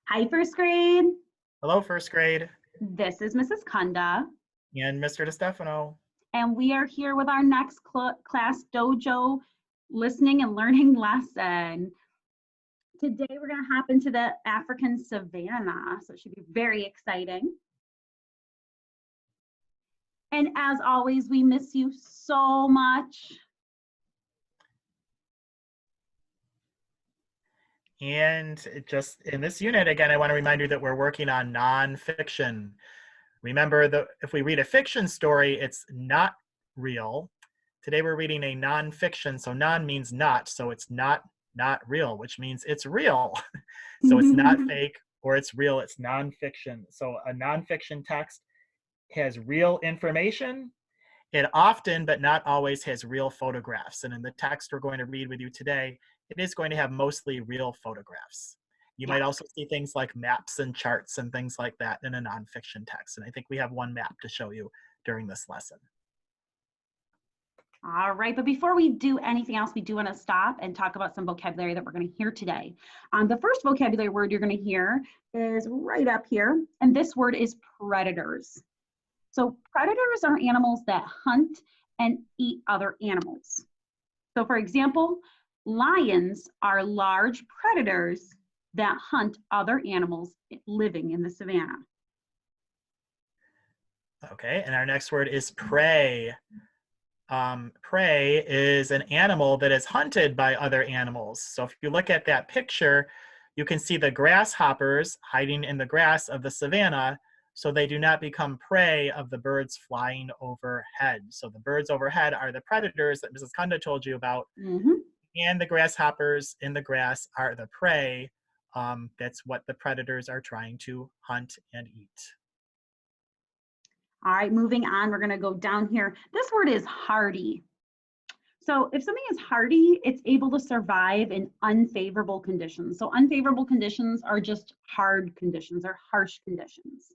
Hi, first grade. Hello, first grade, This is Mrs. Kunda, and Mr. DeStefano. and we are here with our next class dojo listening and learning lesson. Today, we're going to hop into the African savanna, so it should be very exciting. And as always, we miss you so much. And just in this unit, again, I want to remind you that we're working on nonfiction. Remember that if we read a fiction story, it's not real. Today we're reading a nonfiction, so non means not, so it's not real, which means it's real. So it's not fake or it's real, it's nonfiction. So a nonfiction text has real information. It often, but not always, has real photographs. And in the text we're going to read with you today, it is going to have mostly real photographs. You might also see things like maps and charts and things like that in a nonfiction text. And I think we have one map to show you during this lesson. All right, but before we do anything else, we do want to stop and talk about some vocabulary that we're going to hear today. The first vocabulary word you're going to hear is right up here, and this word is predators. So predators are animals that hunt and eat other animals. So for example, lions are large predators that hunt other animals living in the savanna. Okay, and our next word is prey. Prey is an animal that is hunted by other animals. So if you look at that picture, you can see the grasshoppers hiding in the grass of the savanna, so they do not become prey of the birds flying overhead. So the birds overhead are the predators that Mrs. Kunda told you about, and the grasshoppers in the grass are the prey. That's what the predators are trying to hunt and eat. All right, moving on, we're going to go down here. This word is hardy. So if something is hardy, it's able to survive in unfavorable conditions. So unfavorable conditions are just hard conditions or harsh conditions.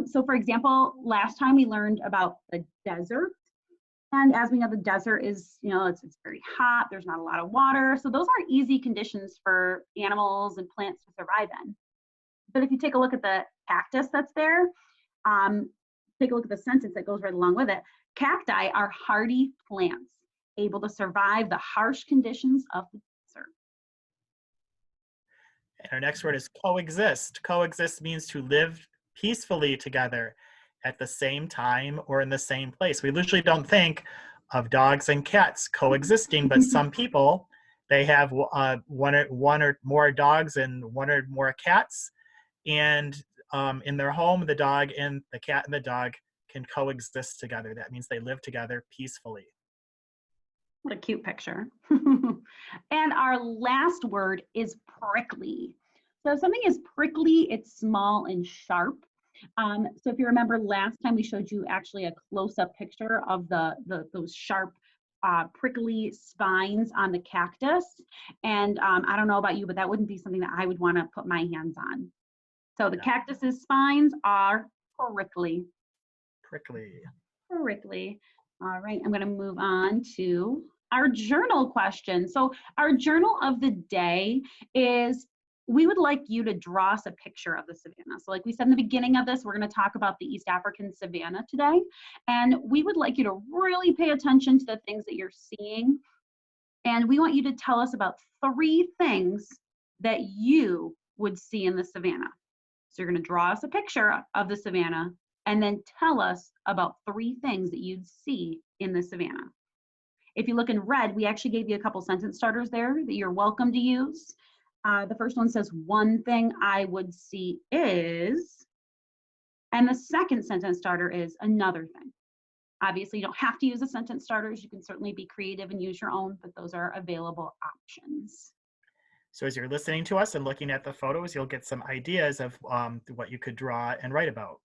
So for example, last time we learned about the desert. And as we know, the desert is, it's very hot. There's not a lot of water. So those aren't easy conditions for animals and plants to survive in. But if you take a look at the cactus that's there, take a look at the sentence that goes right along with it. Cacti are hardy plants, able to survive the harsh conditions of the desert. And our next word is coexist. Coexist means to live peacefully together at the same time or in the same place. We usually don't think of dogs and cats coexisting, but some people, they have one or more dogs and one or more cats, and in their home, the dog and the cat and the dog can coexist together. That means they live together peacefully. What a cute picture. And our last word is prickly. So if something is prickly, it's small and sharp. So if you remember last time we showed you actually a close-up picture of those sharp prickly spines on the cactus. And I don't know about you, but that wouldn't be something that I would want to put my hands on. So the cactus's spines are prickly. Prickly. All right, I'm going to move on to our journal question. So our journal of the day is, we would like you to draw us a picture of the savanna. So like we said in the beginning of this, we're going to talk about the East African savanna today. And we would like you to really pay attention to the things that you're seeing. And we want you to tell us about 3 things that you would see in the savanna. So you're going to draw us a picture of the savanna and then tell us about 3 things that you'd see in the savanna. If you look in red, we actually gave you a couple sentence starters there that you're welcome to use. The first one says, one thing I would see is, and the second sentence starter is another thing. Obviously, you don't have to use the sentence starters. You can certainly be creative and use your own, but those are available options. So as you're listening to us and looking at the photos, you'll get some ideas of what you could draw and write about.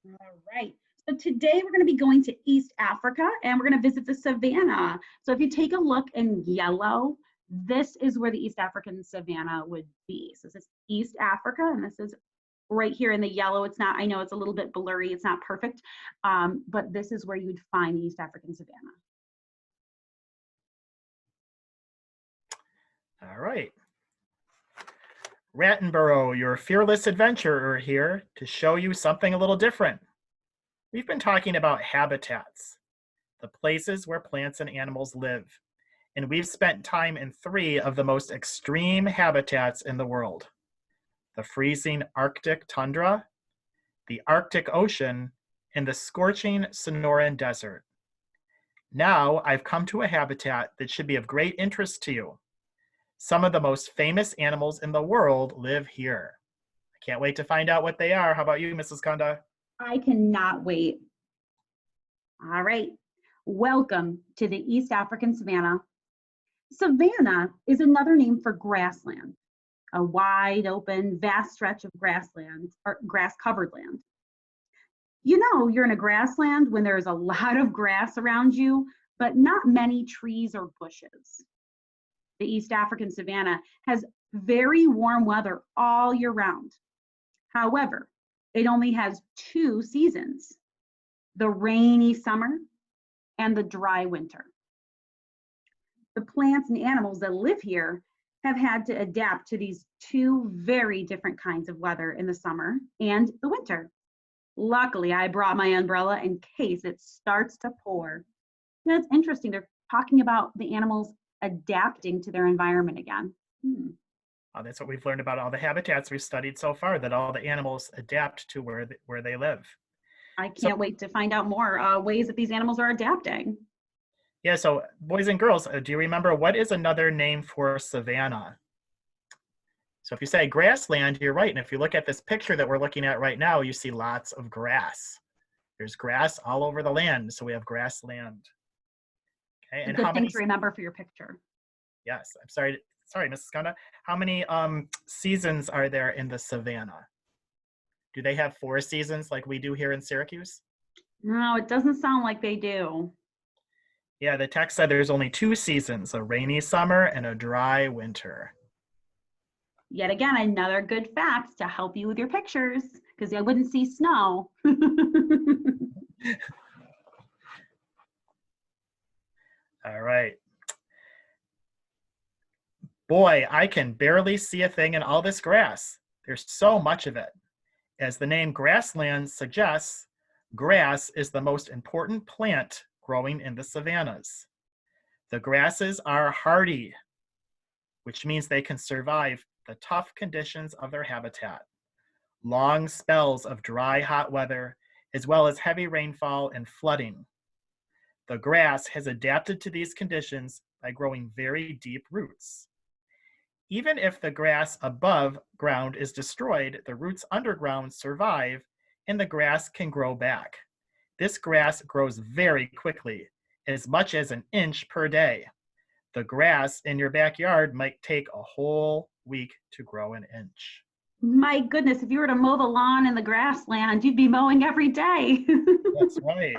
All right. So today we're going to be going to East Africa and we're going to visit the savanna. So if you take a look in yellow, this is where the East African savanna would be. So this is East Africa, and this is right here in the yellow. It's not, I know it's a little bit blurry, it's not perfect, but this is where you would find the East African savanna. All right. Rattenborough, your fearless adventurer here to show you something a little different. We've been talking about habitats, the places where plants and animals live, and we've spent time in 3 of the most extreme habitats in the world: the freezing Arctic tundra, the Arctic Ocean, and the scorching Sonoran Desert. Now I've come to a habitat that should be of great interest to you. Some of the most famous animals in the world live here. I can't wait to find out what they are. How about you, Mrs. Kanda? I cannot wait. All right. Welcome to the East African savanna. Savanna is another name for grassland, a wide open, vast stretch of grassland or grass covered land. You know, you're in a grassland when there's a lot of grass around you, but not many trees or bushes. The East African savanna has very warm weather all year round. However, it only has 2 seasons, the rainy summer and the dry winter. The plants and animals that live here have had to adapt to these 2 very different kinds of weather in the summer and the winter. Luckily, I brought my umbrella in case it starts to pour. That's interesting. They're talking about the animals adapting to their environment again. That's what we've learned about all the habitats we've studied so far, that all the animals adapt to where they live. I can't wait to find out more ways that these animals are adapting. Yeah, so boys and girls, do you remember what is another name for savanna? So if you say grassland, you're right. And if you look at this picture that we're looking at right now, you see lots of grass. There's grass all over the land, so we have grassland. Okay, and good thing to remember for your picture. Yes, I'm sorry, Mrs. Kanda. How many seasons are there in the savanna? Do they have 4 seasons like we do here in Syracuse? No, it doesn't sound like they do. Yeah, the text said there's only 2 seasons, a rainy summer and a dry winter. Yet again, another good fact to help you with your pictures, because I wouldn't see snow. All right. Boy, I can barely see a thing in all this grass. There's so much of it. As the name Grasslands suggests, grass is the most important plant growing in the savannas. The grasses are hardy, which means they can survive the tough conditions of their habitat. Long spells of dry, hot weather, as well as heavy rainfall and flooding. The grass has adapted to these conditions by growing very deep roots. Even if the grass above ground is destroyed, the roots underground survive and the grass can grow back. This grass grows very quickly, as much as an inch per day. The grass in your backyard might take a whole week to grow an inch. My goodness, if you were to mow the lawn in the grassland, you'd be mowing every day. That's right.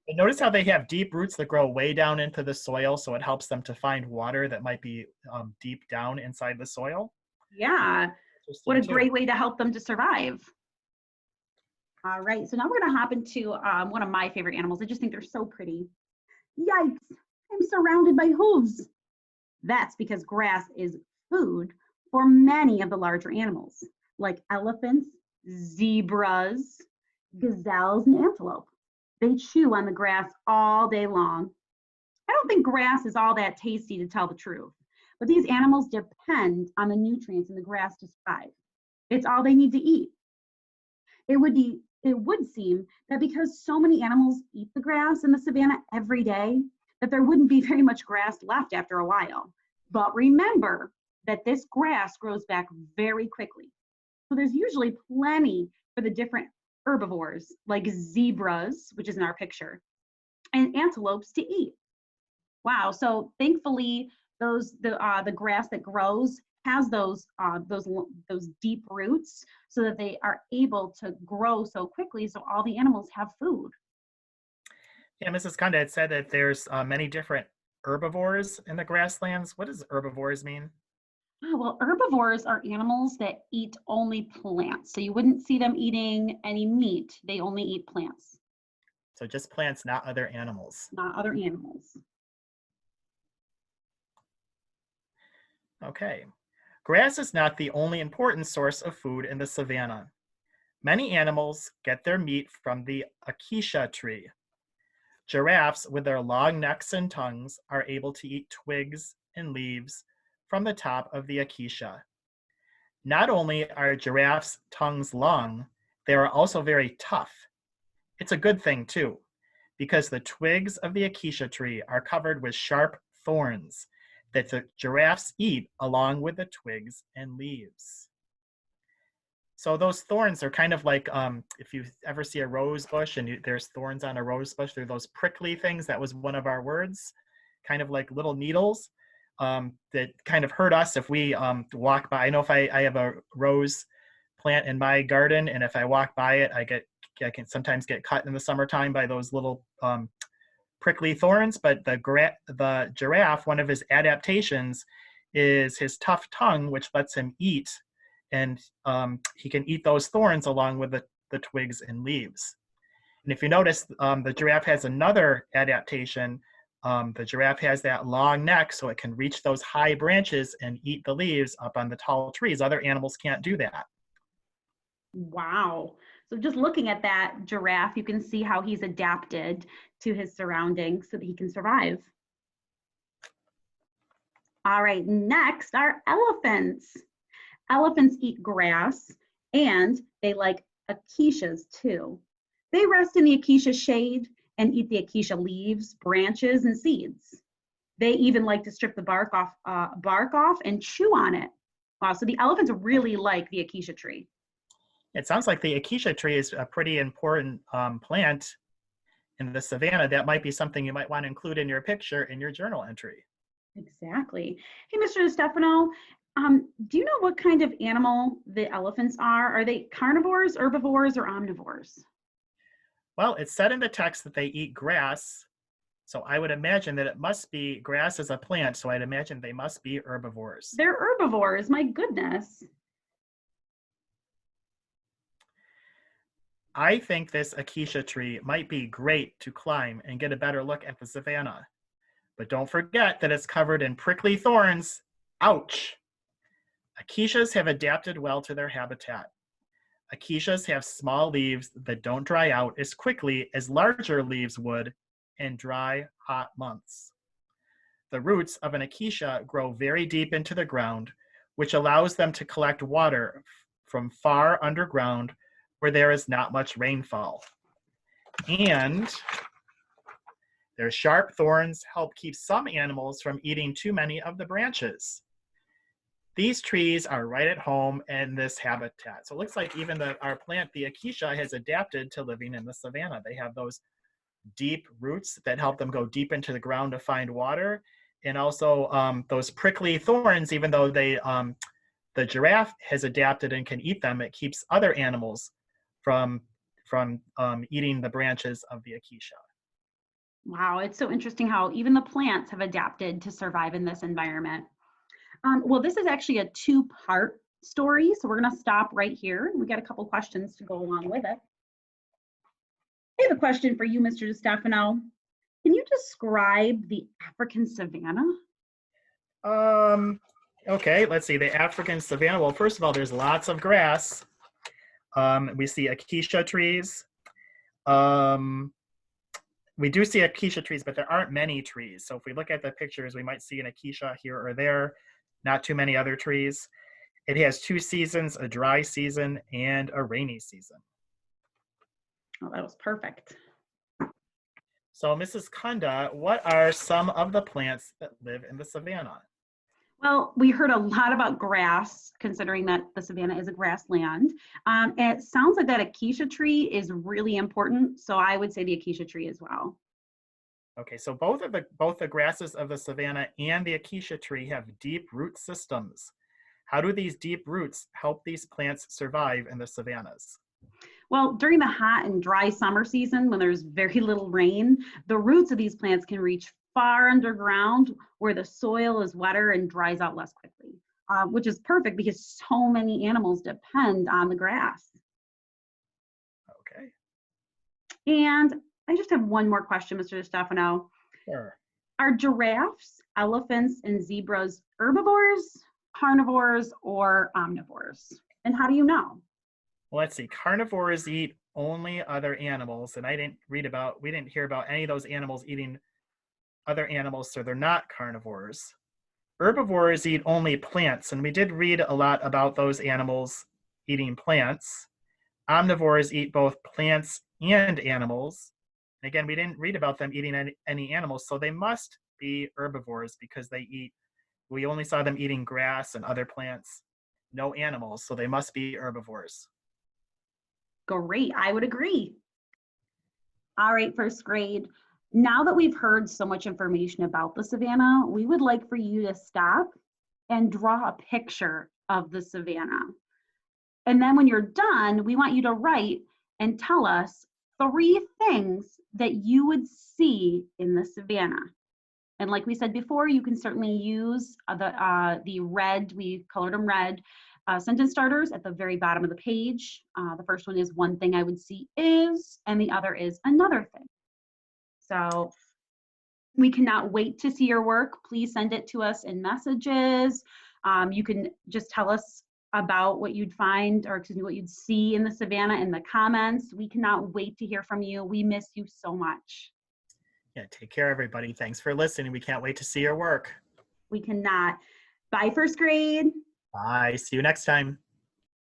And notice how they have deep roots that grow way down into the soil, so it helps them to find water that might be deep down inside the soil. Yeah, what a great way to help them to survive. All right, so now we're gonna hop into one of my favorite animals. I just think they're so pretty. Yikes, I'm surrounded by hooves. That's because grass is food for many of the larger animals, like elephants, zebras, gazelles, and antelope. They chew on the grass all day long. I don't think grass is all that tasty, to tell the truth, but these animals depend on the nutrients in the grass to survive. It's all they need to eat. It would seem that because so many animals eat the grass in the savanna every day, that there wouldn't be very much grass left after a while. But remember that this grass grows back very quickly. So there's usually plenty for the different herbivores like zebras, which is in our picture, and antelopes to eat. Wow, so thankfully the grass that grows has those deep roots so that they are able to grow so quickly, so all the animals have food. Yeah, Mrs. Kanda had said that there's many different herbivores in the grasslands. What does herbivores mean? Oh, well, herbivores are animals that eat only plants. So you wouldn't see them eating any meat. They only eat plants. So just plants, not other animals. Not other animals. Okay. Grass is not the only important source of food in the savanna. Many animals get their meat from the acacia tree. Giraffes, with their long necks and tongues, are able to eat twigs and leaves from the top of the acacia. Not only are giraffes' tongues long, they are also very tough. It's a good thing, too, because the twigs of the acacia tree are covered with sharp thorns that the giraffes eat along with the twigs and leaves. So those thorns are kind of like if you ever see a rose bush and there's thorns on a rose bush, they're those prickly things. That was one of our words, kind of like little needles that kind of hurt us if we walk by. I know if I have a rose plant in my garden, and if I walk by it, I can sometimes get cut in the summertime by those little prickly thorns. But the giraffe, one of his adaptations is his tough tongue, which lets him eat, and he can eat those thorns along with the twigs and leaves. And if you notice, the giraffe has another adaptation. The giraffe has that long neck, so it can reach those high branches and eat the leaves up on the tall trees. Other animals can't do that. Wow. So just looking at that giraffe, you can see how he's adapted to his surroundings so that he can survive. All right, next are elephants. Elephants eat grass and they like acacias too. They rest in the acacia shade and eat the acacia leaves, branches, and seeds. They even like to strip the bark off and chew on it. Wow, so the elephants really like the acacia tree. It sounds like the acacia tree is a pretty important plant in the savanna. That might be something you might want to include in your picture in your journal entry. Exactly. Hey, Mr. Stefano, do you know what kind of animal the elephants are? Are they carnivores, herbivores, or omnivores? Well, it said in the text that they eat grass, so I would imagine that it must be grass as a plant, so I'd imagine they must be herbivores. They're herbivores, my goodness. I think this acacia tree might be great to climb and get a better look at the savanna. But don't forget that it's covered in prickly thorns. Ouch! Acacias have adapted well to their habitat. Acacias have small leaves that don't dry out as quickly as larger leaves would in dry, hot months. The roots of an acacia grow very deep into the ground, which allows them to collect water from far underground where there is not much rainfall. And their sharp thorns help keep some animals from eating too many of the branches. These trees are right at home in this habitat. So it looks like even our plant, the acacia, has adapted to living in the savanna. They have those deep roots that help them go deep into the ground to find water. And also those prickly thorns, even though the giraffe has adapted and can eat them, it keeps other animals from eating the branches of the acacia. Wow, it's so interesting how even the plants have adapted to survive in this environment. Well, this is actually a two-part story, so we're going to stop right here. We got a couple questions to go along with it. I have a question for you, Mr. Stefano. Can you describe the African savanna? Okay, let's see. The African savanna. Well, first of all, there's lots of grass. We see acacia trees. We do see acacia trees, but there aren't many trees. So if we look at the pictures, we might see an acacia here or there, not too many other trees. It has two seasons, a dry season and a rainy season. Oh, that was perfect. So Mrs. Kunda, what are some of the plants that live in the savanna? Well, we heard a lot about grass, considering that the savanna is a grassland. And it sounds like that acacia tree is really important, so I would say the acacia tree as well. Okay, so both the grasses of the savanna and the acacia tree have deep root systems. How do these deep roots help these plants survive in the savannas? Well, during the hot and dry summer season, when there's very little rain, the roots of these plants can reach far underground where the soil is wetter and dries out less quickly, which is perfect because so many animals depend on the grass. Okay. And I just have one more question, Mr. Stefano. Sure. Are giraffes, elephants, and zebras herbivores carnivores or omnivores? And how do you know? Well, let's see. Carnivores eat only other animals, and we didn't hear about any of those animals eating other animals, so they're not carnivores. Herbivores eat only plants, and we did read a lot about those animals eating plants. Omnivores eat both plants and animals. And again, we didn't read about them eating any animals, so they must be herbivores because we only saw them eating grass and other plants, no animals, so they must be herbivores. Great, I would agree. All right, first grade. Now that we've heard so much information about the savanna, we would like for you to stop and draw a picture of the savanna. And then when you're done, we want you to write and tell us 3 things that you would see in the savanna. And like we said before, you can certainly use the red, we colored them red, sentence starters at the very bottom of the page. The first one is one thing I would see is, and the other is another thing. So we cannot wait to see your work. Please send it to us in messages. You can just tell us about what you'd find, or excuse me, what you'd see in the savanna in the comments. We cannot wait to hear from you. We miss you so much. Yeah, take care, everybody. Thanks for listening. We can't wait to see your work. We cannot. Bye, first grade. Bye. See you next time.